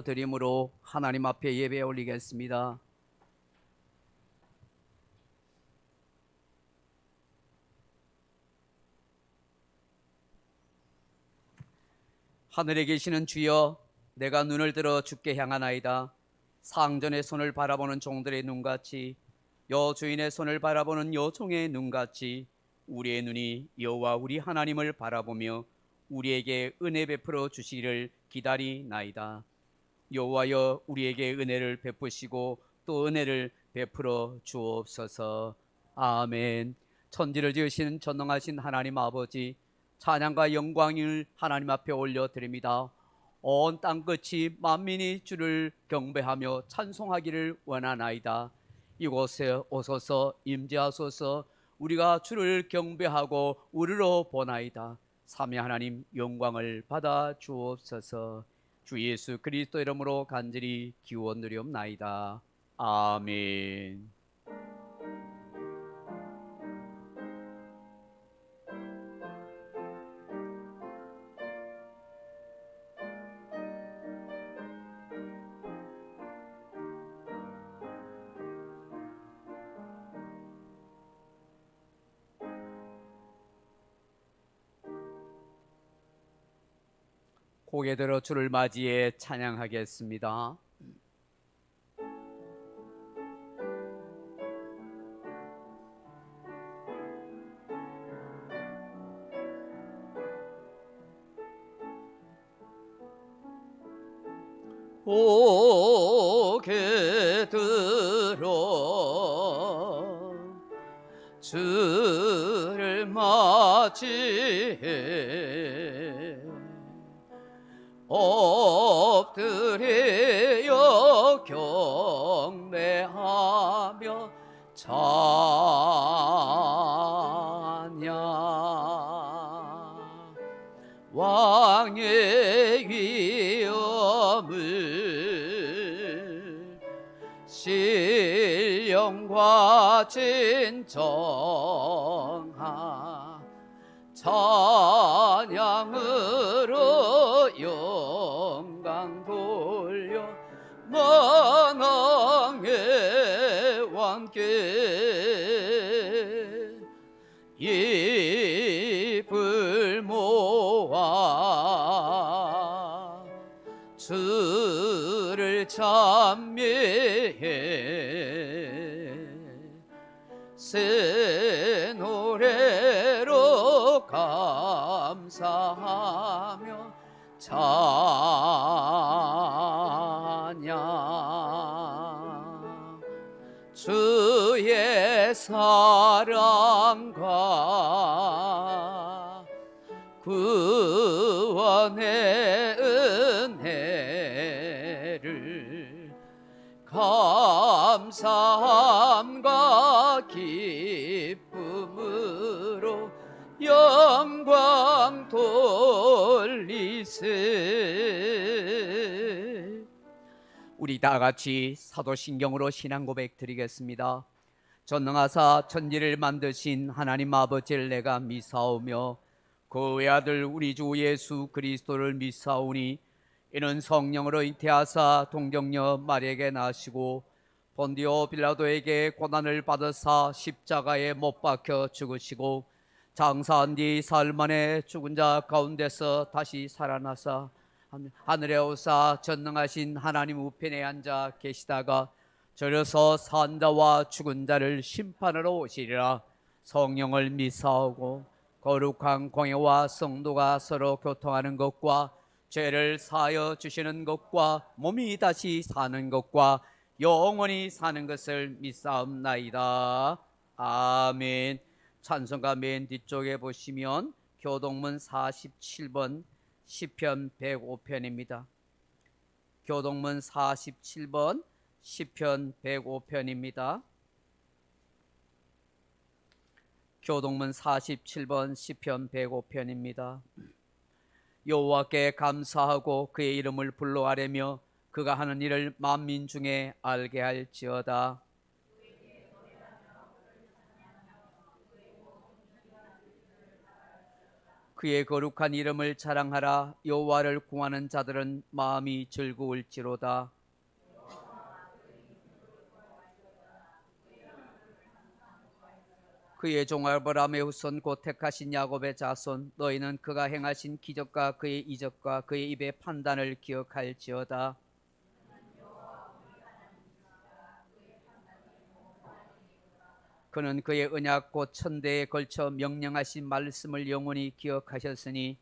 드림으로 하나님 앞에 예배 올리겠습니다. 하늘에 계시는 주여, 내가 눈을 들어 주께 향하나이다. 상전의 손을 바라보는 종들의 눈같이, 여주인의 손을 바라보는 여종의 눈같이 우리의 눈이 여호와 우리 하나님을 바라보며 우리에게 은혜 베풀어 주시기를 기다리나이다. 여호와여, 우리에게 은혜를 베푸시고 또 은혜를 베풀어 주옵소서. 아멘. 천지를 지으신 전능하신 하나님 아버지, 찬양과 영광을 하나님 앞에 올려드립니다. 온 땅끝이 만민이 주를 경배하며 찬송하기를 원하나이다. 이곳에 오소서 임재하소서. 우리가 주를 경배하고 우르러 보나이다. 삼위 하나님 영광을 받아 주옵소서. 주 예수 그리스도 이름으로 간절히 기원드리옵나이다. 아멘. 고개 들어 주를 맞이해 찬양하겠습니다. 고개 들어 주를 맞이해 엎드려 경배하며 찬양. 왕의 위엄을 신령과 진정한 찬양으로 영광 돌려 만왕의 왕께 입을 모아 주를 찬미해 새 노래로 감사하며 찬양. 주의 사랑과 구원의 은혜를 감사함과 기쁨으로 영광 돌리세. 우리 다 같이 사도신경으로 신앙 고백 드리겠습니다. 전능하사 천지를 만드신 하나님 아버지를 내가 믿사오며 그 외아들 우리 주 예수 그리스도를 믿사오니 이는 성령으로 잉태하사 동정녀 마리아에게 나시고 본디오 빌라도에게 고난을 받으사 십자가에 못 박혀 죽으시고 장사한 뒤 사흘 만에 죽은 자 가운데서 다시 살아나사 하늘에 오사 전능하신 하나님 우편에 앉아 계시다가 저려서 산 자와 죽은 자를 심판하러 오시리라. 성령을 믿사오고 거룩한 공회와 성도가 서로 교통하는 것과 죄를 사하여 주시는 것과 몸이 다시 사는 것과 영원히 사는 것을 믿사옵나이다. 아멘. 찬송가 맨 뒤쪽에 보시면 교동문 47번 시편 105편입니다. 교동문 47번 시편 105편입니다. 교동문 47번 시편 105편입니다. 여호와께 감사하고 그의 이름을 불러아뢰며 그가 하는 일을 만민 중에 알게 할지어다. 그의 거룩한 이름을 자랑하라. 여호와를 구하는 자들은 마음이 즐거울지로다. 그의 종 아브라함의 후손 곧 택하신 야곱의 자손, 너희는 그가 행하신 기적과 그의 이적과 그의 입의 판단을 기억할지어다. 그는 그의 언약 곧 천대에 걸쳐 명령하신 말씀을 영원히 기억하셨으니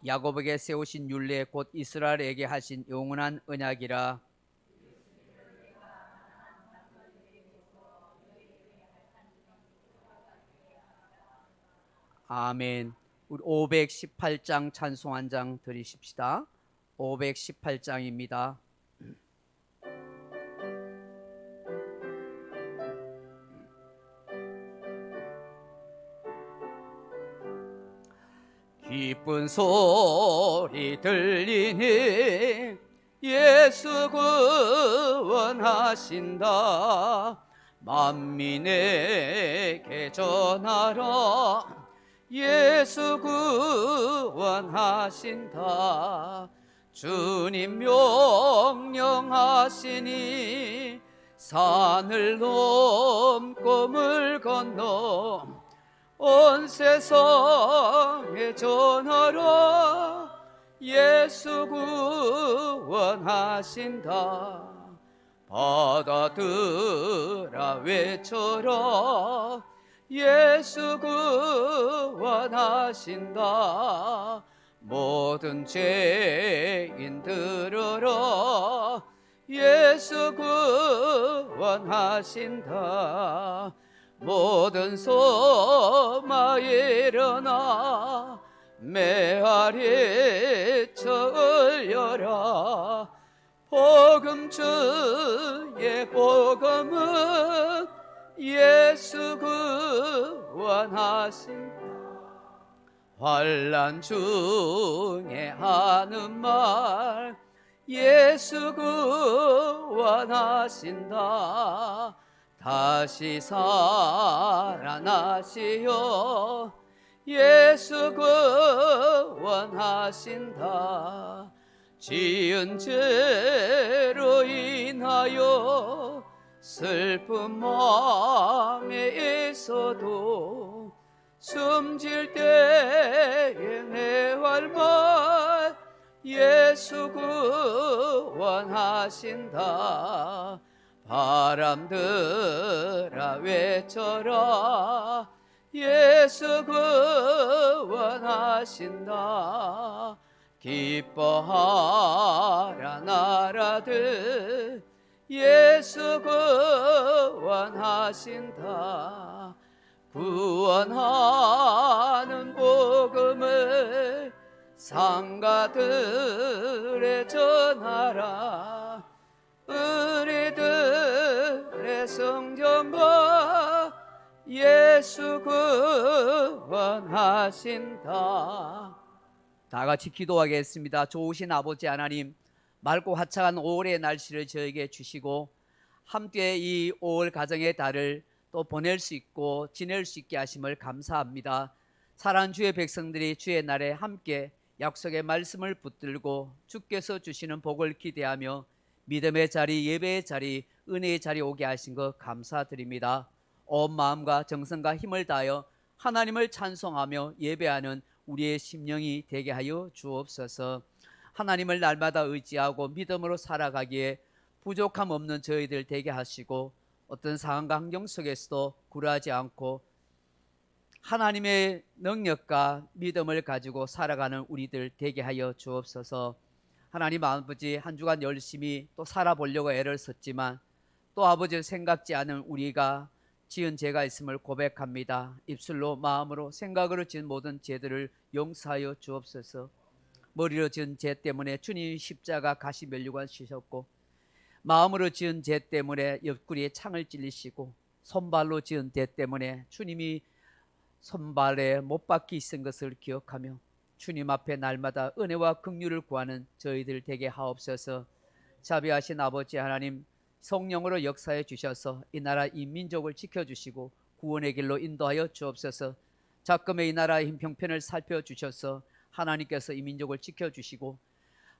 야곱에게 세우신 율례 곧 이스라엘에게 하신 영원한 언약이라. 아멘. 우리 518장 찬송 한 장 드리십시다. 518장입니다. 기쁜 소리 들리니 예수 구원하신다. 만민에게 전하라. 예수 구원하신다. 주님 명령하시니 산을 넘고 물 건너 온 세상에 전하라. 예수 구원하신다. 바다들아 외쳐라. 예수 구원하신다. 모든 죄인 들어라. 예수 구원하신다. 모든 소마 일어나 메아리쳐 울려라. 복음 주의 복음은 예수 구원하신다. 환난 중에 하는 말 예수 구원하신다. 다시 살아나시어 예수 구원하신다. 지은 죄로 인하여 슬픈 마음에 있어도 숨질 때에 내 활말 예수 구원하신다. 바람들아 외쳐라. 예수 구원하신다. 기뻐하라 나라들 예수 구원하신다. 구원하는 복음을 상가들에 전하라. 우리들의 성전과 예수 구원하신다. 다 같이 기도하겠습니다. 좋으신 아버지 하나님, 맑고 화창한 5월의 날씨를 저에게 주시고 함께 이 5월 가정의 달을 또 보낼 수 있고 지낼 수 있게 하심을 감사합니다. 사랑하는 주의 백성들이 주의 날에 함께 약속의 말씀을 붙들고 주께서 주시는 복을 기대하며 믿음의 자리, 예배의 자리, 은혜의 자리 오게 하신 것 감사드립니다. 온 마음과 정성과 힘을 다하여 하나님을 찬송하며 예배하는 우리의 심령이 되게 하여 주옵소서. 하나님을 날마다 의지하고 믿음으로 살아가기에 부족함 없는 저희들 되게 하시고 어떤 상황과 환경 속에서도 굴하지 않고 하나님의 능력과 믿음을 가지고 살아가는 우리들 되게 하여 주옵소서. 하나님 아버지, 한 주간 열심히 또 살아보려고 애를 썼지만 또 아버지를 생각지 않은 우리가 지은 죄가 있음을 고백합니다. 입술로 마음으로 생각으로 지은 모든 죄들을 용서하여 주옵소서. 머리로 지은 죄 때문에 주님 십자가 가시 면류관 씌셨고 마음으로 지은 죄 때문에 옆구리에 창을 찔리시고 손발로 지은 죄 때문에 주님이 손발에 못 박히 있은 것을 기억하며 주님 앞에 날마다 은혜와 긍휼을 구하는 저희들 되게 하옵소서. 자비하신 아버지 하나님, 성령으로 역사해 주셔서 이 나라 이 민족을 지켜주시고 구원의 길로 인도하여 주옵소서. 작금의 이 나라의 형편을 살펴주셔서 하나님께서 이 민족을 지켜주시고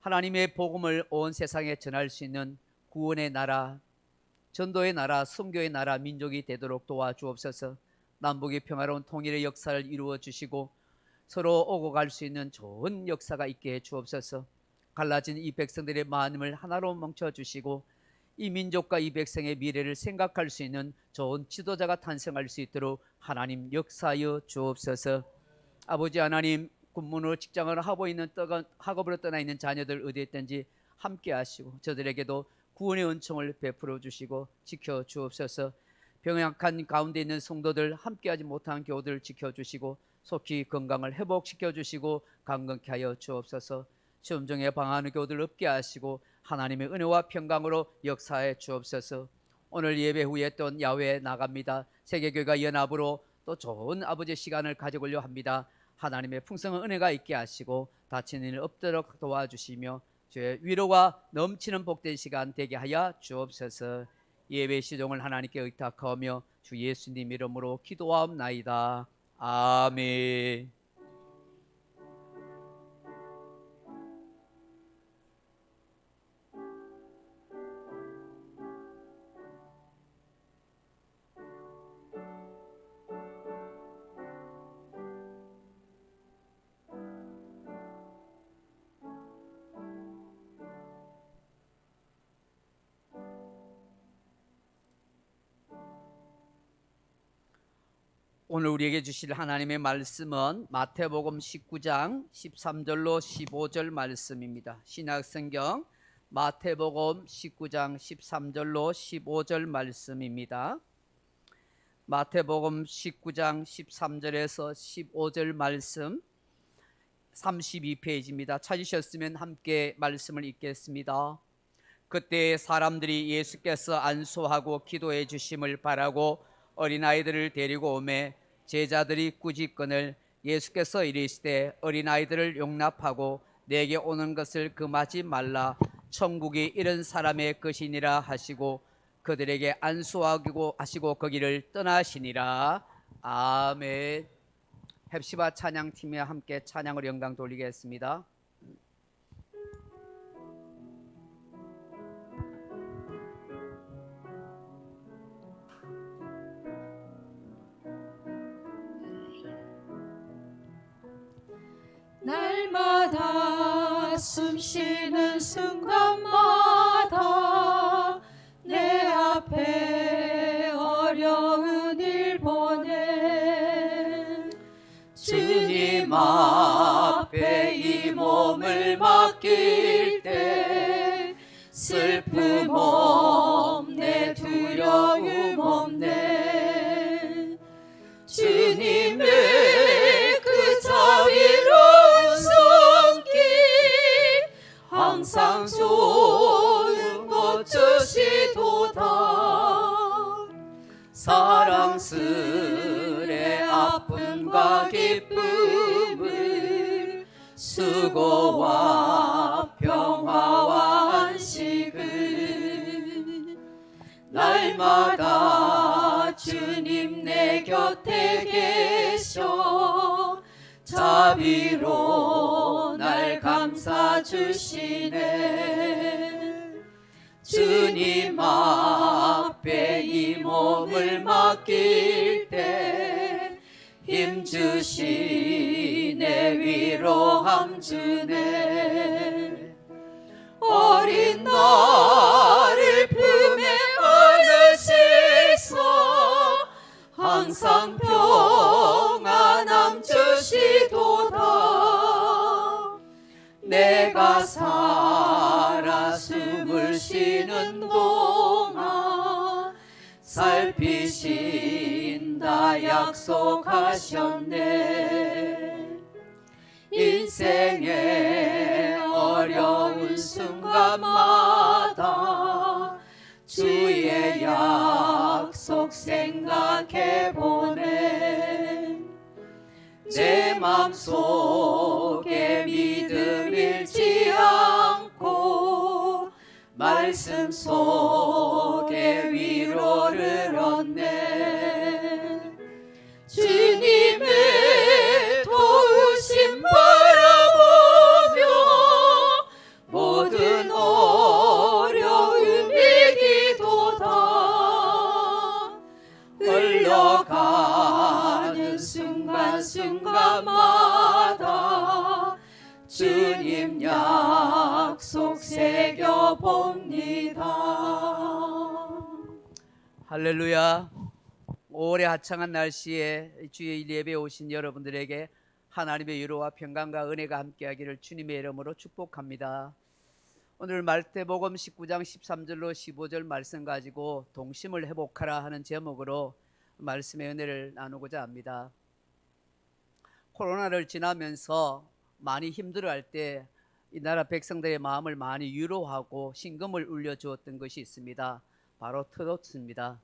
하나님의 복음을 온 세상에 전할 수 있는 구원의 나라, 전도의 나라, 선교의 나라, 민족이 되도록 도와주옵소서. 남북의 평화로운 통일의 역사를 이루어 주시고 서로 오고 갈 수 있는 좋은 역사가 있게 해 주옵소서. 갈라진 이 백성들의 마음을 하나로 멈춰 주시고 이 민족과 이 백성의 미래를 생각할 수 있는 좋은 지도자가 탄생할 수 있도록 하나님 역사하여 주옵소서. 아버지 하나님, 군문으로 직장을 하고 있는 학업으로 떠나 있는 자녀들 어디에 있든지 함께 하시고 저들에게도 구원의 은총을 베풀어 주시고 지켜 주옵소서. 병약한 가운데 있는 성도들, 함께하지 못한 교우들 지켜주시고 속히 건강을 회복시켜 주시고 강건케 하여 주옵소서. 시험 중에 방황하는 교우들 없게 하시고 하나님의 은혜와 평강으로 역사해 주옵소서. 오늘 예배 후에 또 야외에 나갑니다. 세계교회가 연합으로 또 좋은 아버지의 시간을 가져보려 합니다. 하나님의 풍성한 은혜가 있게 하시고 다치는 일 없도록 도와주시며 주의 위로가 넘치는 복된 시간 되게 하여 주옵소서. 예배 시종을 하나님께 의탁하며 주 예수님 이름으로 기도하옵나이다. 아멘. 오늘 우리에게 주실 하나님의 말씀은 마태복음 19장 13절로 15절 말씀입니다. 신약성경 마태복음 19장 13절로 15절 말씀입니다. 마태복음 19장 13절에서 15절 말씀 32페이지입니다. 찾으셨으면 함께 말씀을 읽겠습니다. 그때 사람들이 예수께서 안수하고 기도해 주심을 바라고 어린아이들을 데리고 오매 제자들이 꾸짖거늘 예수께서 이르시되 어린아이들을 용납하고 내게 오는 것을 금하지 말라. 천국이 이런 사람의 것이니라 하시고 그들에게 안수하고 하시고 거기를 떠나시니라. 아멘. 헵시바 찬양팀에 함께 찬양으로 영광 돌리겠습니다. 날마다 숨쉬는 순간마다 내 앞에 어려운 일 보내 주님 앞에 이 몸을 맡길 때 슬픔 없네 두려움 없네 주님의 그 자비로운 손길 항상 좋은 것 주시도다. 사랑스레 아픔과 기쁨을 수고와 평화와 안식을 날마다 주님 내 곁에 계셔 자비로 날 감싸 주시네. 주님 앞에 이 몸을 맡길 때 힘주시네 위로함 주네. 어린 나를 품에 안으시소 항상 평안함 주시도다. 내가 살아 숨을 쉬는 동안 살피신다 약속하셨네. 인생의 어려운 순간마다 주의 약속 생각해보네. 내 맘속에 믿음 잃지 않고 말씀 속에 위로를 얻네. 봅니다. 할렐루야. 오래 화창한 날씨에 주의 예배에 오신 여러분들에게 하나님의 위로와 평강과 은혜가 함께하기를 주님의 이름으로 축복합니다. 오늘 마태복음 19장 13절로 15절 말씀 가지고 동심을 회복하라 하는 제목으로 말씀의 은혜를 나누고자 합니다. 코로나를 지나면서 많이 힘들어할 때 이 나라 백성들의 마음을 많이 위로하고 신금을 울려주었던 것이 있습니다. 바로 트로트입니다.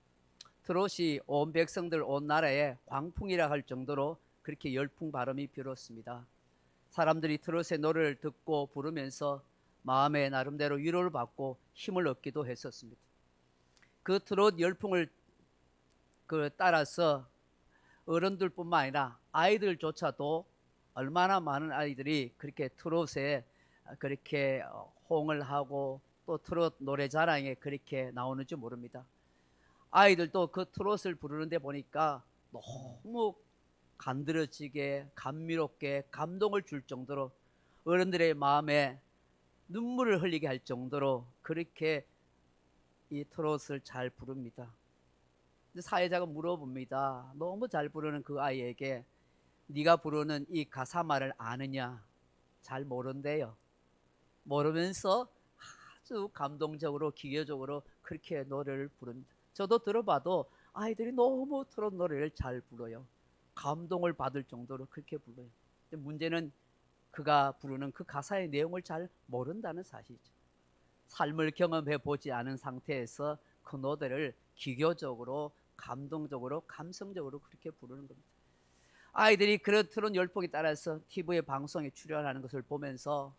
트롯이 온 백성들 온 나라에 광풍이라 할 정도로 그렇게 열풍 바람이 불었습니다. 사람들이 트롯의 노래를 듣고 부르면서 마음의 나름대로 위로를 받고 힘을 얻기도 했었습니다. 그 트롯 열풍을 따라서 어른들뿐만 아니라 아이들조차도 얼마나 많은 아이들이 그렇게 트롯에 그렇게 호응을 하고 또 트롯 노래 자랑에 그렇게 나오는지 모릅니다. 아이들도 그 트롯을 부르는데 보니까 너무 간드러지게 감미롭게 감동을 줄 정도로 어른들의 마음에 눈물을 흘리게 할 정도로 그렇게 이 트롯을 잘 부릅니다. 사회자가 물어봅니다. 너무 잘 부르는 그 아이에게 네가 부르는 이 가사말을 아느냐? 잘 모른대요. 모르면서 아주 감동적으로 기교적으로 그렇게 노래를 부릅니다. 저도 들어봐도 아이들이 너무 트롯 노래를 잘 불러요. 감동을 받을 정도로 그렇게 불러요. 문제는 그가 부르는 그 가사의 내용을 잘 모른다는 사실이죠. 삶을 경험해 보지 않은 상태에서 그 노래를 기교적으로 감동적으로 감성적으로 그렇게 부르는 겁니다. 아이들이 그런 트롯 열풍에 따라서 TV의 방송에 출연하는 것을 보면서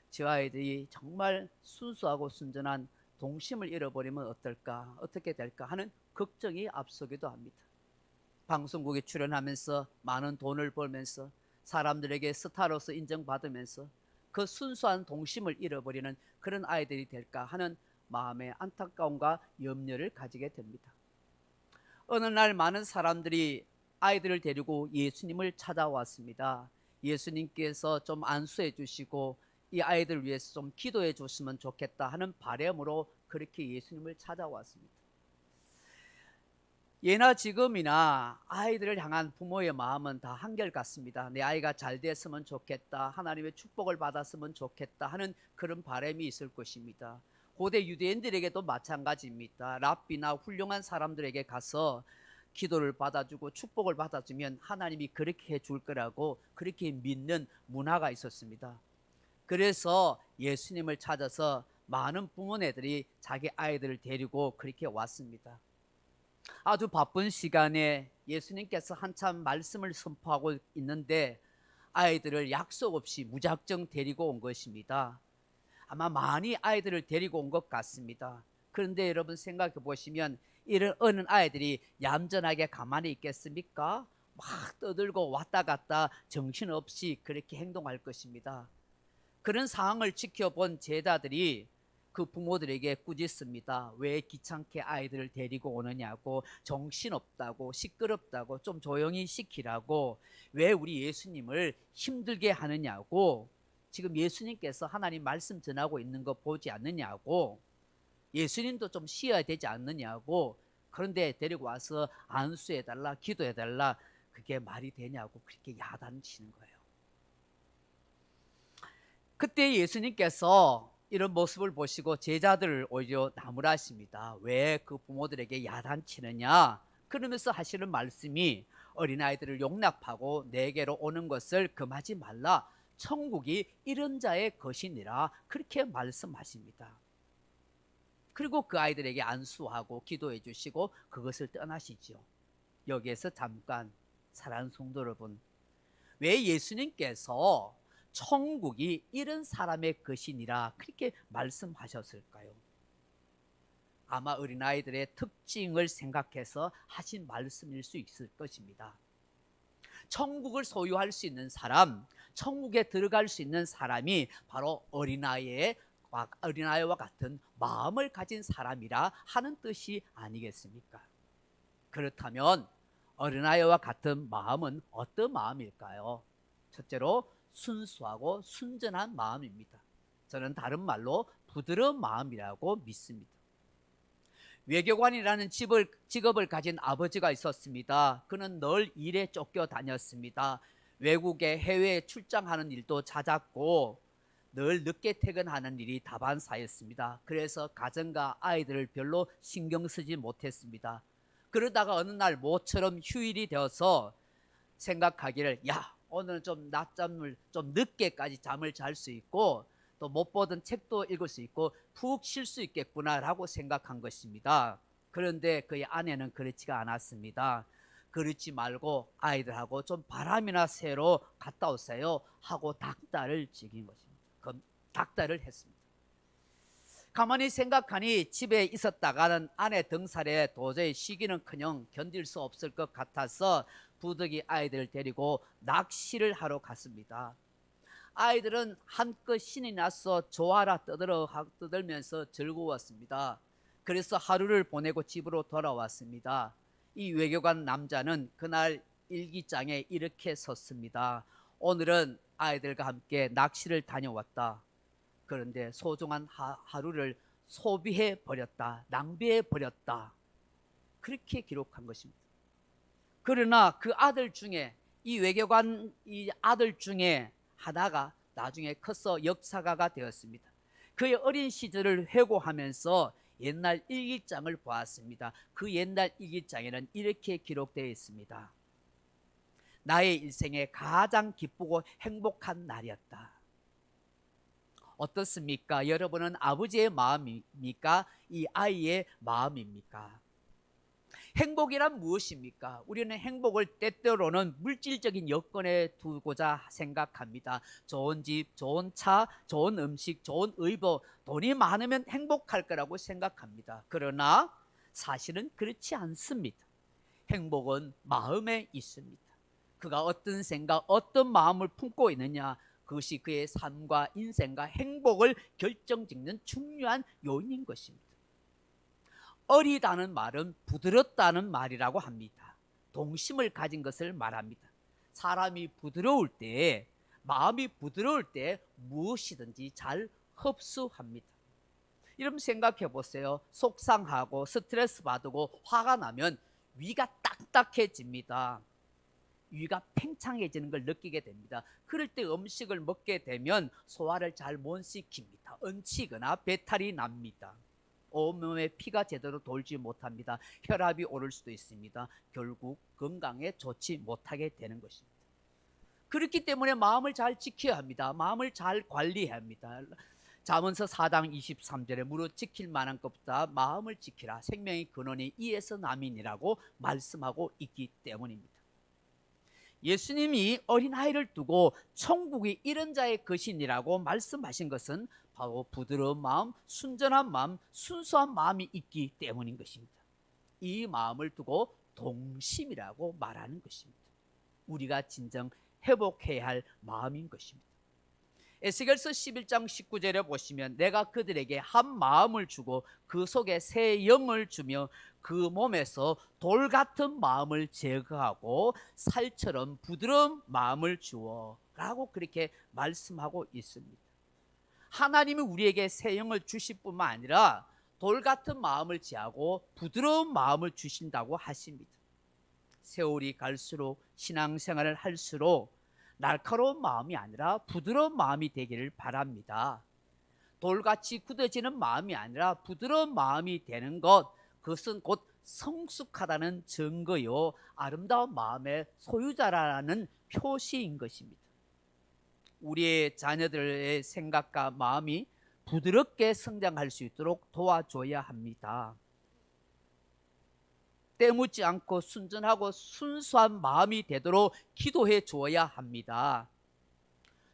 저 아이들이 정말 순수하고 순전한 동심을 잃어버리면 어떨까, 어떻게 될까 하는 걱정이 앞서기도 합니다. 방송국에 출연하면서 많은 돈을 벌면서 사람들에게 스타로서 인정받으면서 그 순수한 동심을 잃어버리는 그런 아이들이 될까 하는 마음의 안타까움과 염려를 가지게 됩니다. 어느 날 많은 사람들이 아이들을 데리고 예수님을 찾아왔습니다. 예수님께서 좀 안수해 주시고 이 아이들을 위해서 좀 기도해 줬으면 좋겠다 하는 바람으로 그렇게 예수님을 찾아왔습니다. 예나 지금이나 아이들을 향한 부모의 마음은 다 한결같습니다. 내 아이가 잘 됐으면 좋겠다, 하나님의 축복을 받았으면 좋겠다 하는 그런 바람이 있을 것입니다. 고대 유대인들에게도 마찬가지입니다. 랍비나 훌륭한 사람들에게 가서 기도를 받아주고 축복을 받아주면 하나님이 그렇게 해줄 거라고 그렇게 믿는 문화가 있었습니다. 그래서 예수님을 찾아서 많은 부모네들이 자기 아이들을 데리고 그렇게 왔습니다. 아주 바쁜 시간에 예수님께서 한참 말씀을 선포하고 있는데 아이들을 약속 없이 무작정 데리고 온 것입니다. 아마 많이 아이들을 데리고 온 것 같습니다. 그런데 여러분 생각해 보시면 이런 어린 아이들이 얌전하게 가만히 있겠습니까? 막 떠들고 왔다 갔다 정신없이 그렇게 행동할 것입니다. 그런 상황을 지켜본 제자들이 그 부모들에게 꾸짖습니다. 왜 귀찮게 아이들을 데리고 오느냐고, 정신없다고, 시끄럽다고, 좀 조용히 시키라고, 왜 우리 예수님을 힘들게 하느냐고, 지금 예수님께서 하나님 말씀 전하고 있는 거 보지 않느냐고, 예수님도 좀 쉬어야 되지 않느냐고, 그런데 데리고 와서 안수해달라, 기도해달라, 그게 말이 되냐고 그렇게 야단치는 거예요. 그때 예수님께서 이런 모습을 보시고 제자들을 오히려 나무라십니다. 왜 그 부모들에게 야단치느냐? 그러면서 하시는 말씀이 어린아이들을 용납하고 내게로 오는 것을 금하지 말라. 천국이 이런 자의 것이니라. 그렇게 말씀하십니다. 그리고 그 아이들에게 안수하고 기도해 주시고 그것을 떠나시죠. 여기에서 잠깐 사랑하는 성도 여러분, 왜 예수님께서 천국이 이런 사람의 것이니라 그렇게 말씀하셨을까요? 아마 어린아이들의 특징을 생각해서 하신 말씀일 수 있을 것입니다. 천국을 소유할 수 있는 사람, 천국에 들어갈 수 있는 사람이 바로 어린아이와 같은 마음을 가진 사람이라 하는 뜻이 아니겠습니까? 그렇다면 어린아이와 같은 마음은 어떤 마음일까요? 첫째로 순수하고 순전한 마음입니다. 저는 다른 말로 부드러운 마음이라고 믿습니다. 외교관이라는 직업을 가진 아버지가 있었습니다. 그는 늘 일에 쫓겨 다녔습니다. 외국에 해외에 출장하는 일도 잦았고 늘 늦게 퇴근하는 일이 다반사였습니다. 그래서 가정과 아이들을 별로 신경 쓰지 못했습니다. 그러다가 어느 날 모처럼 휴일이 되어서 생각하기를, 야, 오늘은 좀 낮잠을 좀 늦게까지 잠을 잘 수 있고 또 못 보던 책도 읽을 수 있고 푹 쉴 수 있겠구나라고 생각한 것입니다. 그런데 그의 아내는 그렇지가 않았습니다. 그렇지 말고 아이들하고 좀 바람이나 쐬러 갔다 오세요 하고 닥달을 지긴 것입니다. 닥달을 했습니다. 가만히 생각하니 집에 있었다가는 아내 등살에 도저히 쉬기는커녕 견딜 수 없을 것 같아서 부득이 아이들을 데리고 낚시를 하러 갔습니다. 아이들은 한껏 신이 나서 좋아라 떠들면서 즐거웠습니다. 그래서 하루를 보내고 집으로 돌아왔습니다. 이 외교관 남자는 그날 일기장에 이렇게 썼습니다. 오늘은 아이들과 함께 낚시를 다녀왔다. 그런데 소중한 하루를 소비해 버렸다. 낭비해 버렸다. 그렇게 기록한 것입니다. 그러나 그 아들 중에, 이 외교관 이 아들 중에 하나가 나중에 커서 역사가가 되었습니다. 그의 어린 시절을 회고하면서 옛날 일기장을 보았습니다. 그 옛날 일기장에는 이렇게 기록되어 있습니다. 나의 일생에 가장 기쁘고 행복한 날이었다. 어떻습니까? 여러분은 아버지의 마음입니까? 이 아이의 마음입니까? 행복이란 무엇입니까? 우리는 행복을 때때로는 물질적인 여건에 두고자 생각합니다. 좋은 집, 좋은 차, 좋은 음식, 좋은 의복, 돈이 많으면 행복할 거라고 생각합니다. 그러나 사실은 그렇지 않습니다. 행복은 마음에 있습니다. 그가 어떤 생각, 어떤 마음을 품고 있느냐, 그것이 그의 삶과 인생과 행복을 결정짓는 중요한 요인인 것입니다. 어리다는 말은 부드럽다는 말이라고 합니다. 동심을 가진 것을 말합니다. 사람이 부드러울 때, 마음이 부드러울 때 무엇이든지 잘 흡수합니다. 여러분 생각해 보세요. 속상하고 스트레스 받고 화가 나면 위가 딱딱해집니다. 위가 팽창해지는 걸 느끼게 됩니다. 그럴 때 음식을 먹게 되면 소화를 잘 못 시킵니다. 얹히거나 배탈이 납니다. 온몸에 피가 제대로 돌지 못합니다. 혈압이 오를 수도 있습니다. 결국 건강에 좋지 못하게 되는 것입니다. 그렇기 때문에 마음을 잘 지켜야 합니다. 마음을 잘 관리해야 합니다. 잠언서 4장 23절에 무릇 지킬 만한 것보다 마음을 지키라. 생명의 근원이 이에서 남이니라고 말씀하고 있기 때문입니다. 예수님이 어린아이를 두고 천국이 이런 자의 것이니라고 말씀하신 것은 바로 부드러운 마음, 순전한 마음, 순수한 마음이 있기 때문인 것입니다. 이 마음을 두고 동심이라고 말하는 것입니다. 우리가 진정 회복해야 할 마음인 것입니다. 에스겔서 11장 19절에 보시면 내가 그들에게 한 마음을 주고 그 속에 새 영을 주며 그 몸에서 돌 같은 마음을 제거하고 살처럼 부드러운 마음을 주어 라고 그렇게 말씀하고 있습니다. 하나님이 우리에게 새 영을 주실 뿐만 아니라 돌 같은 마음을 제하고 부드러운 마음을 주신다고 하십니다. 세월이 갈수록 신앙생활을 할수록 날카로운 마음이 아니라 부드러운 마음이 되기를 바랍니다. 돌같이 굳어지는 마음이 아니라 부드러운 마음이 되는 것, 그것은 곧 성숙하다는 증거요 아름다운 마음의 소유자라는 표시인 것입니다. 우리의 자녀들의 생각과 마음이 부드럽게 성장할 수 있도록 도와줘야 합니다. 때묻지 않고 순전하고 순수한 마음이 되도록 기도해 주어야 합니다.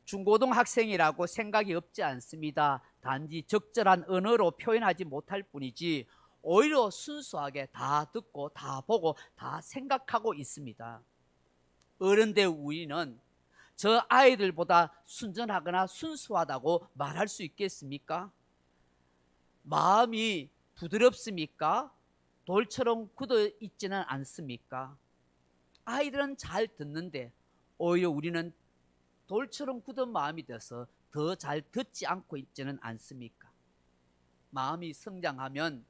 중고등학생이라고 생각이 없지 않습니다. 단지 적절한 언어로 표현하지 못할 뿐이지 오히려 순수하게 다 듣고 다 보고 다 생각하고 있습니다. 어른들 우리는 저 아이들보다 순전하거나 순수하다고 말할 수 있겠습니까? 마음이 부드럽습니까? 돌처럼 굳어 있지는 않습니까? 아이들은 잘 듣는데 오히려 우리는 돌처럼 굳은 마음이 돼서 더 잘 듣지 않고 있지는 않습니까? 마음이 성장하면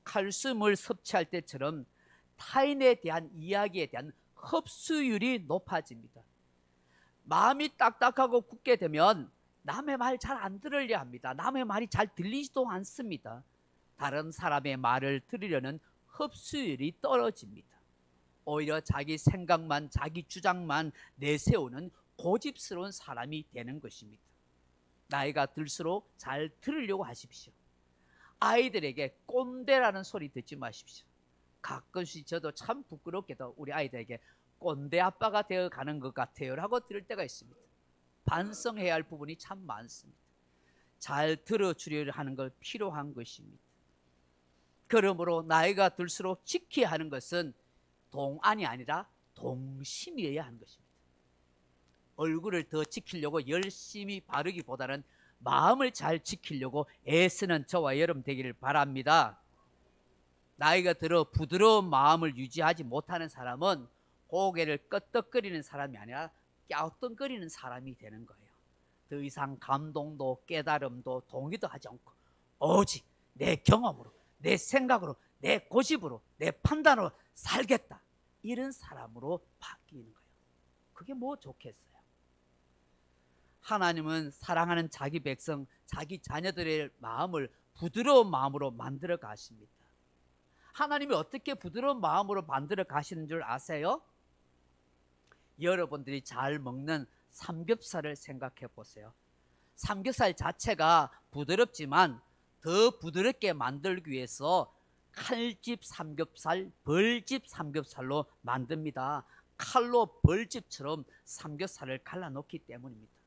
칼슘을 섭취할 때처럼 타인에 대한 이야기에 대한 흡수율이 높아집니다. 마음이 딱딱하고 굳게 되면 남의 말 잘 안 들으려 합니다. 남의 말이 잘 들리지도 않습니다. 다른 사람의 말을 들으려는 흡수율이 떨어집니다. 오히려 자기 생각만, 자기 주장만 내세우는 고집스러운 사람이 되는 것입니다. 나이가 들수록 잘 들으려고 하십시오. 아이들에게 꼰대라는 소리 듣지 마십시오. 가끔씩 저도 참 부끄럽게도 우리 아이들에게 꼰대 아빠가 되어 가는 것 같아요 라고 들을 때가 있습니다. 반성해야 할 부분이 참 많습니다. 잘 들어주려 하는 걸 필요한 것입니다. 그러므로 나이가 들수록 지켜야 하는 것은 동안이 아니라 동심이어야 하는 것입니다. 얼굴을 더 지키려고 열심히 바르기보다는 마음을 잘 지키려고 애쓰는 저와 여러분 되기를 바랍니다. 나이가 들어 부드러운 마음을 유지하지 못하는 사람은 고개를 끄덕거리는 사람이 아니라 갸우뚱거리는 사람이 되는 거예요. 더 이상 감동도 깨달음도 동의도 하지 않고 오직 내 경험으로, 내 생각으로, 내 고집으로, 내 판단으로 살겠다, 이런 사람으로 바뀌는 거예요. 그게 뭐 좋겠어요. 하나님은 사랑하는 자기 백성, 자기 자녀들의 마음을 부드러운 마음으로 만들어 가십니다. 하나님이 어떻게 부드러운 마음으로 만들어 가시는 줄 아세요? 여러분들이 잘 먹는 삼겹살을 생각해 보세요. 삼겹살 자체가 부드럽지만 더 부드럽게 만들기 위해서 칼집 삼겹살, 벌집 삼겹살로 만듭니다. 칼로 벌집처럼 삼겹살을 갈라놓기 때문입니다.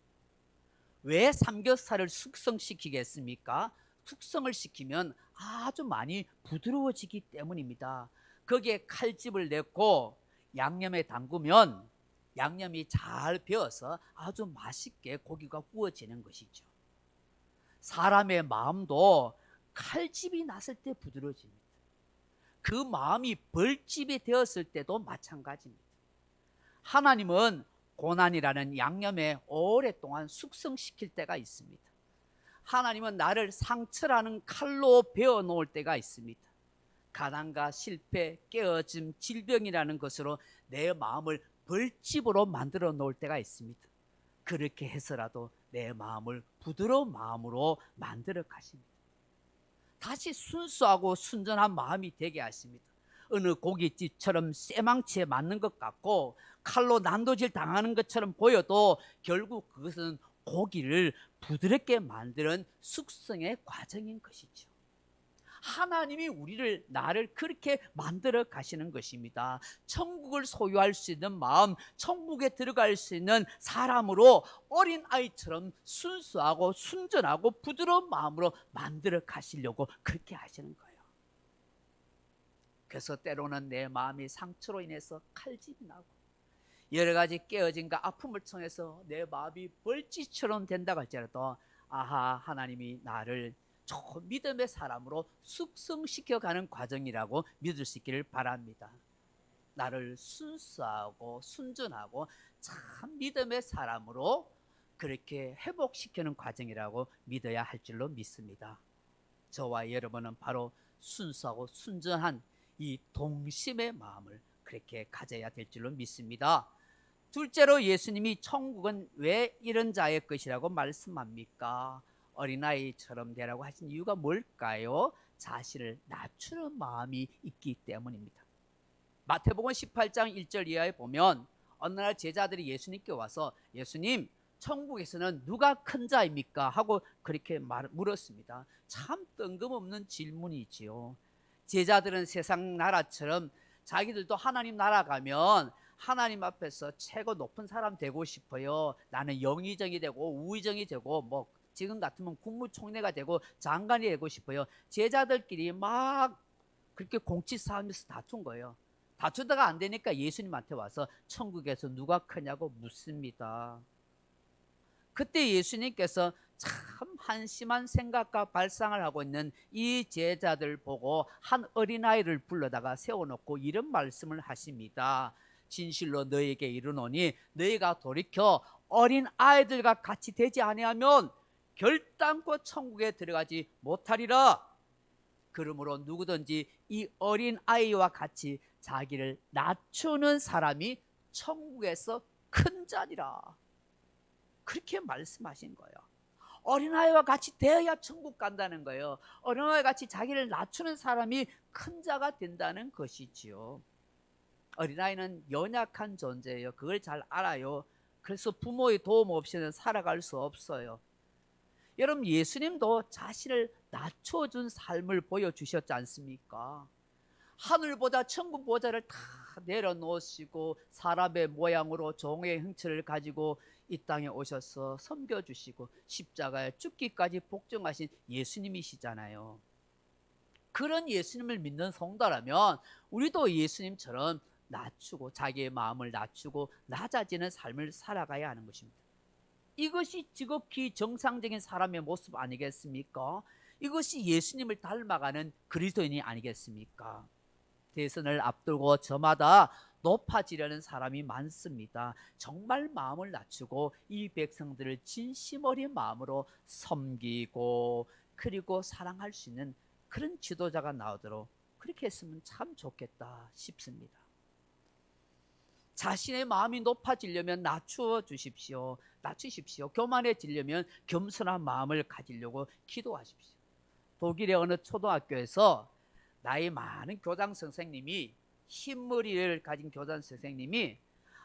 왜 삼겹살을 숙성시키겠습니까? 숙성을 시키면 아주 많이 부드러워지기 때문입니다. 거기에 칼집을 넣고 양념에 담그면 양념이 잘 배어서 아주 맛있게 고기가 구워지는 것이죠. 사람의 마음도 칼집이 났을 때 부드러워집니다. 그 마음이 벌집이 되었을 때도 마찬가지입니다. 하나님은 고난이라는 양념에 오랫동안 숙성시킬 때가 있습니다. 하나님은 나를 상처라는 칼로 베어 놓을 때가 있습니다. 가난과 실패, 깨어짐, 질병이라는 것으로 내 마음을 벌집으로 만들어 놓을 때가 있습니다. 그렇게 해서라도 내 마음을 부드러운 마음으로 만들어 가십니다. 다시 순수하고 순전한 마음이 되게 하십니다. 어느 고깃집처럼 쇠망치에 맞는 것 같고 칼로 난도질 당하는 것처럼 보여도 결국 그것은 고기를 부드럽게 만드는 숙성의 과정인 것이죠. 하나님이 나를 그렇게 만들어 가시는 것입니다. 천국을 소유할 수 있는 마음, 천국에 들어갈 수 있는 사람으로 어린아이처럼 순수하고 순전하고 부드러운 마음으로 만들어 가시려고 그렇게 하시는 거예요. 그래서 때로는 내 마음이 상처로 인해서 칼집이 나고 여러 가지 깨어짐과 아픔을 통해서 내 마음이 벌집처럼 된다고 할지라도 하나님이 나를 좋은 믿음의 사람으로 숙성시켜가는 과정이라고 믿을 수 있기를 바랍니다. 나를 순수하고 순전하고 참 믿음의 사람으로 그렇게 회복시키는 과정이라고 믿어야 할 줄로 믿습니다. 저와 여러분은 바로 순수하고 순전한 이 동심의 마음을 그렇게 가져야 될 줄로 믿습니다. 둘째로 예수님이 천국은 왜 이런 자의 것이라고 말씀합니까? 어린아이처럼 되라고 하신 이유가 뭘까요? 자신을 낮추는 마음이 있기 때문입니다. 마태복음 18장 1절 이하에 보면 어느 날 제자들이 예수님께 와서 예수님, 천국에서는 누가 큰 자입니까? 하고 그렇게 물었습니다. 참 뜬금없는 질문이지요. 제자들은 세상 나라처럼 자기들도 하나님 나라 가면 하나님 앞에서 최고 높은 사람 되고 싶어요. 나는 영의정이 되고 우의정이 되고 뭐 지금 같으면 국무총리가 되고 장관이 되고 싶어요. 제자들끼리 막 그렇게 공치 싸움에서 다툰 거예요. 다투다가 안 되니까 예수님한테 와서 천국에서 누가 크냐고 묻습니다. 그때 예수님께서 참 한심한 생각과 발상을 하고 있는 이 제자들 보고 한 어린아이를 불러다가 세워놓고 이런 말씀을 하십니다. 진실로 너희에게 이르노니 너희가 돌이켜 어린아이들과 같이 되지 아니하면 결단코 천국에 들어가지 못하리라. 그러므로 누구든지 이 어린 아이와 같이 자기를 낮추는 사람이 천국에서 큰 자리라. 그렇게 말씀하신 거예요. 어린아이와 같이 되어야 천국 간다는 거예요. 어린아이와 같이 자기를 낮추는 사람이 큰 자가 된다는 것이지요. 어린아이는 연약한 존재예요. 그걸 잘 알아요. 그래서 부모의 도움 없이는 살아갈 수 없어요. 여러분, 예수님도 자신을 낮춰준 삶을 보여주셨지 않습니까? 하늘보다 천국 보좌를 다 내려놓으시고 사람의 모양으로 종의 형체를 가지고 이 땅에 오셔서 섬겨주시고 십자가에 죽기까지 복종하신 예수님이시잖아요. 그런 예수님을 믿는 성도라면 우리도 예수님처럼 낮추고 자기의 마음을 낮추고 낮아지는 삶을 살아가야 하는 것입니다. 이것이 지극히 정상적인 사람의 모습 아니겠습니까? 이것이 예수님을 닮아가는 그리스도인이 아니겠습니까? 대선을 앞두고 저마다 높아지려는 사람이 많습니다. 정말 마음을 낮추고 이 백성들을 진심 어린 마음으로 섬기고 그리고 사랑할 수 있는 그런 지도자가 나오도록 그렇게 했으면 참 좋겠다 싶습니다. 자신의 마음이 높아지려면 낮추십시오. 교만해지려면 겸손한 마음을 가지려고 기도하십시오. 독일의 어느 초등학교에서 나이 많은 교장 선생님이 흰머리를 가진 교장 선생님이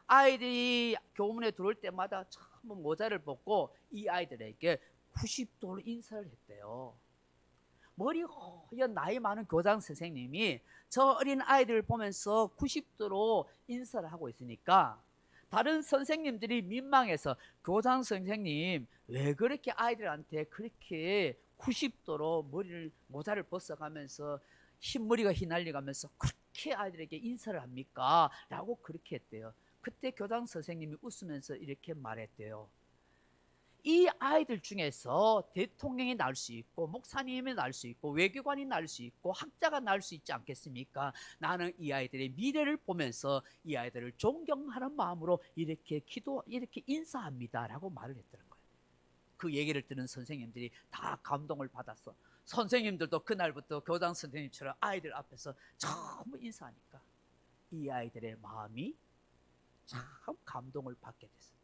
아이들이 교문에 들어올 때마다 전부 모자를 벗고 이 아이들에게 90도로 인사를 했대요. 머리 허연 나이 많은 교장 선생님이 저 어린 아이들을 보면서 90도로 인사를 하고 있으니까 다른 선생님들이 민망해서 교장 선생님 왜 그렇게 아이들한테 그렇게 90도로 모자를 벗어가면서 흰머리가 휘날려가면서 그렇게 아이들에게 인사를 합니까? 라고 그렇게 했대요. 그때 교장 선생님이 웃으면서 이렇게 말했대요. 이 아이들 중에서 대통령이 날 수 있고 목사님이 날 수 있고 외교관이 날 수 있고 학자가 날 수 있지 않겠습니까? 나는 이 아이들의 미래를 보면서 이 아이들을 존경하는 마음으로 이렇게 인사합니다 라고 말을 했더는 거예요. 그 얘기를 듣는 선생님들이 다 감동을 받았어. 선생님들도 그날부터 교장 선생님처럼 아이들 앞에서 전부 인사하니까 이 아이들의 마음이 참 감동을 받게 됐어요.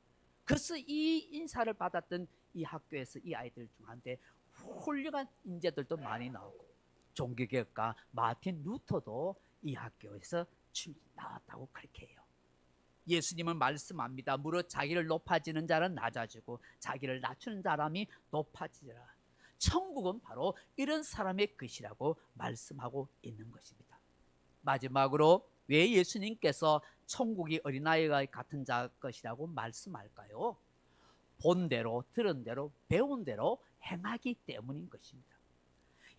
그래서 이 인사를 받았던 이 학교에서 이 아이들 중한테 훌륭한 인재들도 많이 나오고 종교개혁가 마틴 루터도 이 학교에서 나왔다고 그렇게 해요. 예수님은 말씀합니다. 무릇 자기를 높아지는 자는 낮아지고 자기를 낮추는 사람이 높아지리라. 천국은 바로 이런 사람의 것이라고 말씀하고 있는 것입니다. 마지막으로 왜 예수님께서 천국이 어린아이가 같은 자 것이라고 말씀할까요? 본 대로, 들은 대로, 배운 대로 행하기 때문인 것입니다.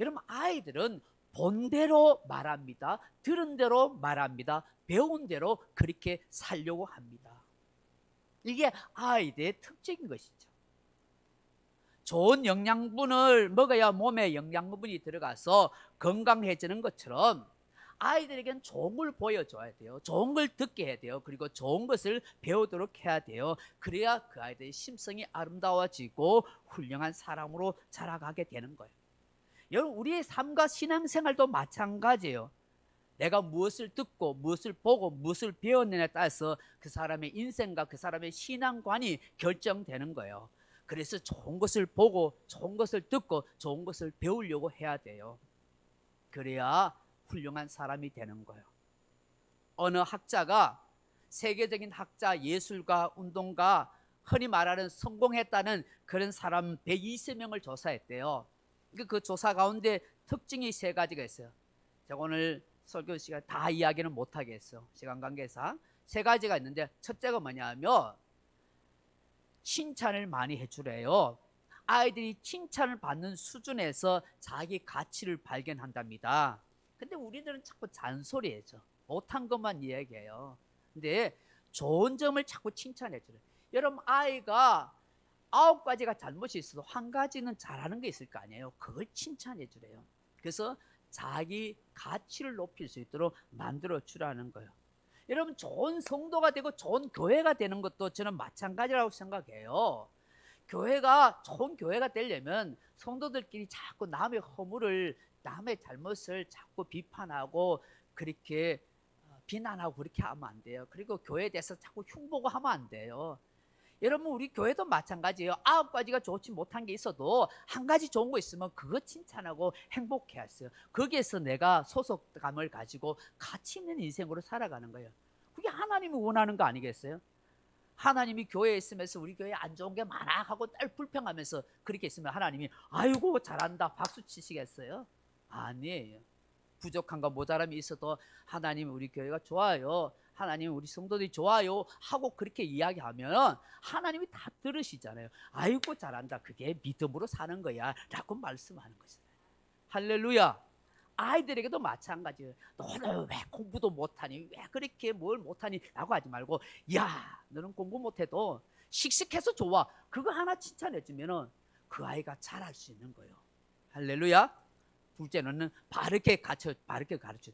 여러분, 아이들은 본 대로 말합니다. 들은 대로 말합니다. 배운 대로 그렇게 살려고 합니다. 이게 아이들의 특징인 것이죠. 좋은 영양분을 먹어야 몸에 영양분이 들어가서 건강해지는 것처럼 아이들에겐 좋은 걸 보여줘야 돼요. 좋은 걸 듣게 해야 돼요. 그리고 좋은 것을 배우도록 해야 돼요. 그래야 그 아이들의 심성이 아름다워지고 훌륭한 사람으로 자라가게 되는 거예요. 여러분, 우리의 삶과 신앙생활도 마찬가지예요. 내가 무엇을 듣고 무엇을 보고 무엇을 배웠느냐에 따라서 그 사람의 인생과 그 사람의 신앙관이 결정되는 거예요. 그래서 좋은 것을 보고 좋은 것을 듣고 좋은 것을 배우려고 해야 돼요. 그래야 훌륭한 사람이 되는 거예요. 어느 학자가 세계적인 학자, 예술가, 운동가, 흔히 말하는 성공했다는 그런 사람 120명을 조사했대요. 그 조사 가운데 특징이 3가지가 있어요. 제가 오늘 설교 시간 다 이야기는 못하겠어요. 시간 관계상 3가지가 있는데, 첫째가 뭐냐면 칭찬을 많이 해주래요. 아이들이 칭찬을 받는 수준에서 자기 가치를 발견한답니다. 근데 우리들은 자꾸 잔소리해죠. 못한 것만 이야기해요. 근데 좋은 점을 자꾸 칭찬해줘요. 여러분, 아이가 9가지가 잘못이 있어도 1가지는 잘하는 게 있을 거 아니에요. 그걸 칭찬해주래요. 그래서 자기 가치를 높일 수 있도록 만들어 주라는 거예요. 여러분, 좋은 성도가 되고 좋은 교회가 되는 것도 저는 마찬가지라고 생각해요. 교회가 좋은 교회가 되려면 성도들끼리 자꾸 남의 허물을 남의 잘못을 자꾸 비판하고 그렇게 비난하고 그렇게 하면 안 돼요. 그리고 교회에 대해서 자꾸 흉보고 하면 안 돼요. 여러분, 우리 교회도 마찬가지예요. 9가지가 좋지 못한 게 있어도 한 가지 좋은 거 있으면 그거 칭찬하고 행복해 하세요. 거기에서 내가 소속감을 가지고 가치 있는 인생으로 살아가는 거예요. 그게 하나님이 원하는 거 아니겠어요? 하나님이 교회에 있으면서 우리 교회에 안 좋은 게 많아 하고 날 불평하면서 그렇게 있으면 하나님이 아이고 잘한다 박수 치시겠어요? 아니에요. 부족한가 모자람이 있어도 하나님 우리 교회가 좋아요, 하나님 우리 성도들이 좋아요 하고 그렇게 이야기하면 하나님이 다 들으시잖아요. 아이고 잘한다, 그게 믿음으로 사는 거야 라고 말씀하는 것이잖아요. 할렐루야. 아이들에게도 마찬가지예요. 너는 왜 공부도 못하니, 왜 그렇게 뭘 못하니 라고 하지 말고, 야 너는 공부 못해도 씩씩해서 좋아, 그거 하나 칭찬해 주면 그 아이가 잘할 수 있는 거예요. 할렐루야. 둘째는 바르게 가르쳐.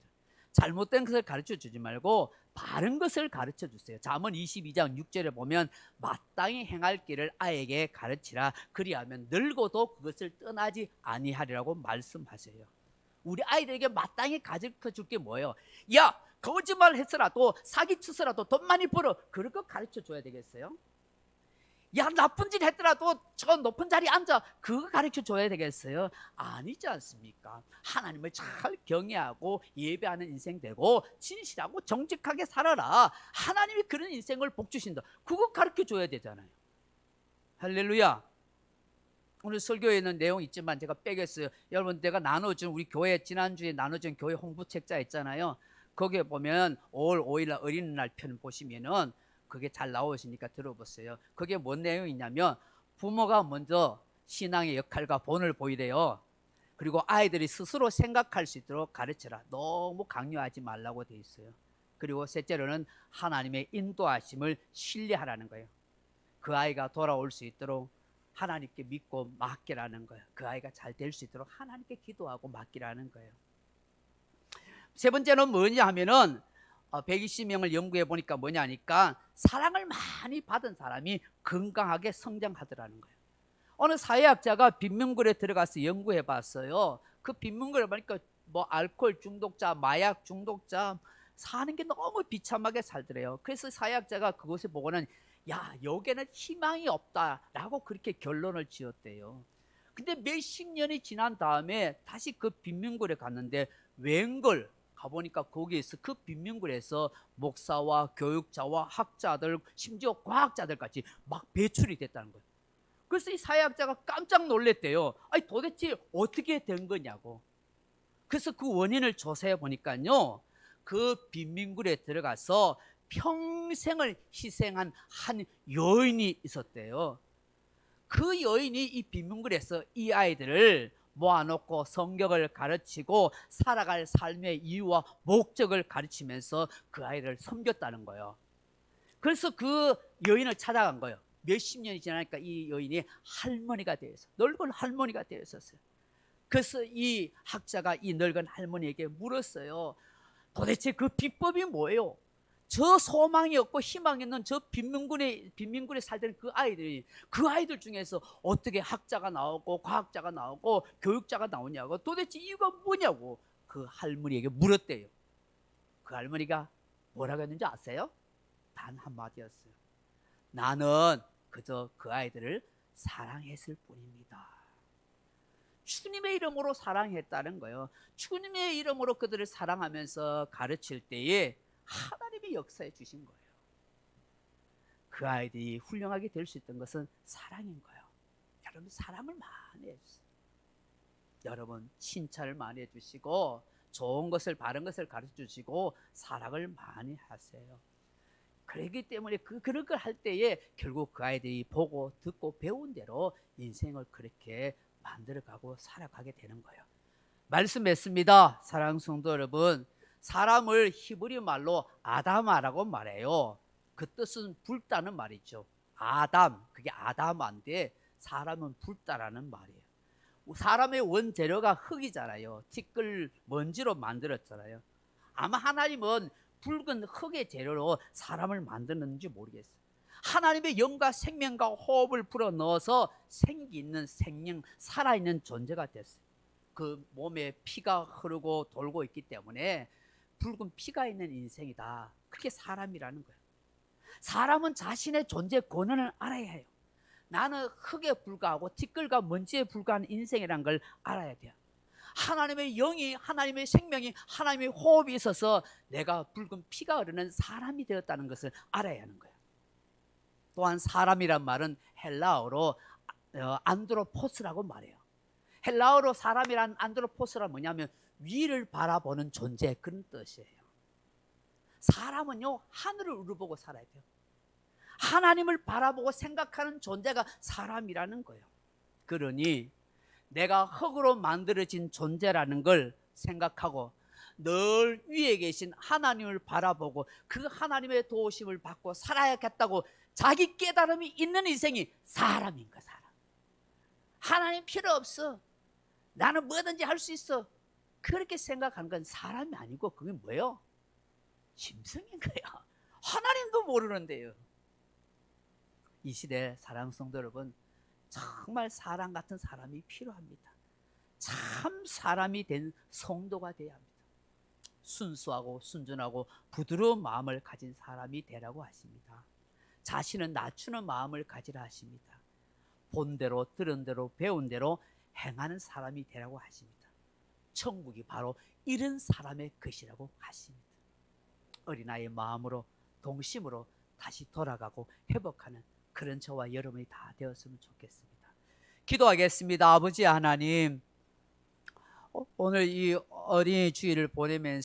잘못된 것을 가르쳐 주지 말고 바른 것을 가르쳐 주세요. 잠언 22장 6절에 보면 마땅히 행할 길을 아이에게 가르치라, 그리하면 늙어도 그것을 떠나지 아니하리라고 말씀하세요. 우리 아이들에게 마땅히 가르쳐 줄 게 뭐예요? 야 거짓말 했으라도 사기치서라도 돈 많이 벌어, 그런 거 가르쳐 줘야 되겠어요? 야 나쁜 짓 했더라도 저 높은 자리에 앉아, 그거 가르쳐 줘야 되겠어요? 아니지 않습니까? 하나님을 잘 경외하고 예배하는 인생 되고 진실하고 정직하게 살아라, 하나님이 그런 인생을 복 주신다, 그거 가르쳐 줘야 되잖아요. 할렐루야. 오늘 설교에 있는 내용 있지만 제가 빼겠어요. 여러분, 내가 나눠준 우리 교회 지난주에 나눠준 교회 홍보 책자 있잖아요. 거기에 보면 5월 5일 어린이날 편 보시면은 그게 잘 나오시니까 들어보세요. 그게 뭔 내용이냐면 부모가 먼저 신앙의 역할과 본을 보이래요. 그리고 아이들이 스스로 생각할 수 있도록 가르쳐라, 너무 강요하지 말라고 돼 있어요. 그리고 셋째로는 하나님의 인도하심을 신뢰하라는 거예요. 그 아이가 돌아올 수 있도록 하나님께 믿고 맡기라는 거예요. 그 아이가 잘 될 수 있도록 하나님께 기도하고 맡기라는 거예요. 세 번째는 뭐냐 하면은 120명을 연구해 보니까 뭐냐니까 사랑을 많이 받은 사람이 건강하게 성장하더라는 거예요. 어느 사회학자가 빈민굴에 들어가서 연구해 봤어요. 그 빈민굴에 보니까 뭐 알코올 중독자, 마약 중독자 사는 게 너무 비참하게 살더래요. 그래서 사회학자가 그것을 보고는 야 여기에는 희망이 없다라고 그렇게 결론을 지었대요. 근데 몇십 년이 지난 다음에 다시 그 빈민굴에 갔는데 웬걸 가보니까 거기에서 그 빈민굴에서 목사와 교육자와 학자들 심지어 과학자들까지 막 배출이 됐다는 거예요. 그래서 이 사회학자가 깜짝 놀랐대요. 아니 도대체 어떻게 된 거냐고. 그래서 그 원인을 조사해 보니까요, 그 빈민굴에 들어가서 평생을 희생한 한 여인이 있었대요. 그 여인이 이 빈민굴에서 이 아이들을 모아놓고 성경을 가르치고 살아갈 삶의 이유와 목적을 가르치면서 그 아이를 섬겼다는 거예요. 그래서 그 여인을 찾아간 거예요. 몇십 년이 지나니까 이 여인이 할머니가 되어서, 늙은 할머니가 되었었어요. 그래서 이 학자가 이 늙은 할머니에게 물었어요. 도대체 그 비법이 뭐예요? 저 소망이 없고 희망이 있는 저 빈민굴에 살던 그 아이들 중에서 어떻게 학자가 나오고 과학자가 나오고 교육자가 나오냐고, 도대체 이유가 뭐냐고 그 할머니에게 물었대요. 그 할머니가 뭐라고 했는지 아세요? 단 한마디였어요. 나는 그저 그 아이들을 사랑했을 뿐입니다. 주님의 이름으로 사랑했다는 거예요. 주님의 이름으로 그들을 사랑하면서 가르칠 때에 하나님이 역사해 주신 거예요. 그 아이들이 훌륭하게 될 수 있던 것은 사랑인 거예요. 여러분 사랑을 많이 해주세요. 여러분 칭찬을 많이 해주시고 좋은 것을 바른 것을 가르쳐 주시고 사랑을 많이 하세요. 그렇기 때문에 그런 걸 할 때에 결국 그 아이들이 보고 듣고 배운 대로 인생을 그렇게 만들어가고 살아가게 되는 거예요. 말씀했습니다. 사랑하는 성도 여러분, 사람을 히브리 말로 아담아라고 말해요. 그 뜻은 붉다는 말이죠. 아담, 그게 아담한데 사람은 붉다라는 말이에요. 사람의 원재료가 흙이잖아요. 티끌 먼지로 만들었잖아요. 아마 하나님은 붉은 흙의 재료로 사람을 만드는지 모르겠어요. 하나님의 영과 생명과 호흡을 불어넣어서 생기 있는 생명, 살아있는 존재가 됐어요. 그 몸에 피가 흐르고 돌고 있기 때문에 붉은 피가 있는 인생이다. 그게 사람이라는 거예요. 사람은 자신의 존재 권한을 알아야 해요. 나는 흙에 불과하고 티끌과 먼지에 불과한 인생이라는 걸 알아야 돼요. 하나님의 영이, 하나님의 생명이, 하나님의 호흡이 있어서 내가 붉은 피가 흐르는 사람이 되었다는 것을 알아야 하는 거예요. 또한 사람이란 말은 헬라어로 안드로포스라고 말해요. 헬라어로 사람이란 안드로포스란 뭐냐면 위를 바라보는 존재, 그런 뜻이에요. 사람은요, 하늘을 우러보고 살아야 돼요. 하나님을 바라보고 생각하는 존재가 사람이라는 거예요. 그러니 내가 흙으로 만들어진 존재라는 걸 생각하고 늘 위에 계신 하나님을 바라보고 그 하나님의 도우심을 받고 살아야겠다고 자기 깨달음이 있는 인생이 사람인 거야. 사람. 하나님 필요 없어, 나는 뭐든지 할 수 있어, 그렇게 생각하는 건 사람이 아니고 그게 뭐예요? 짐승인 거야. 하나님도 모르는데요. 이 시대 사랑하는 성도 여러분, 정말 사람 같은 사람이 필요합니다. 참 사람이 된 성도가 돼야 합니다. 순수하고 순전하고 부드러운 마음을 가진 사람이 되라고 하십니다. 자신을 낮추는 마음을 가지라 하십니다. 본 대로 들은 대로 배운 대로 행하는 사람이 되라고 하십니다. 천국이 바로 이런 사람의 것이라고 하십니다. 어린아이의 마음으로 동심으로 다시 돌아가고 회복하는 그런 저와 여러분이 다 되었으면 좋겠습니다. 기도하겠습니다. 아버지 하나님, 오늘 이 어린이 주일을 보내면서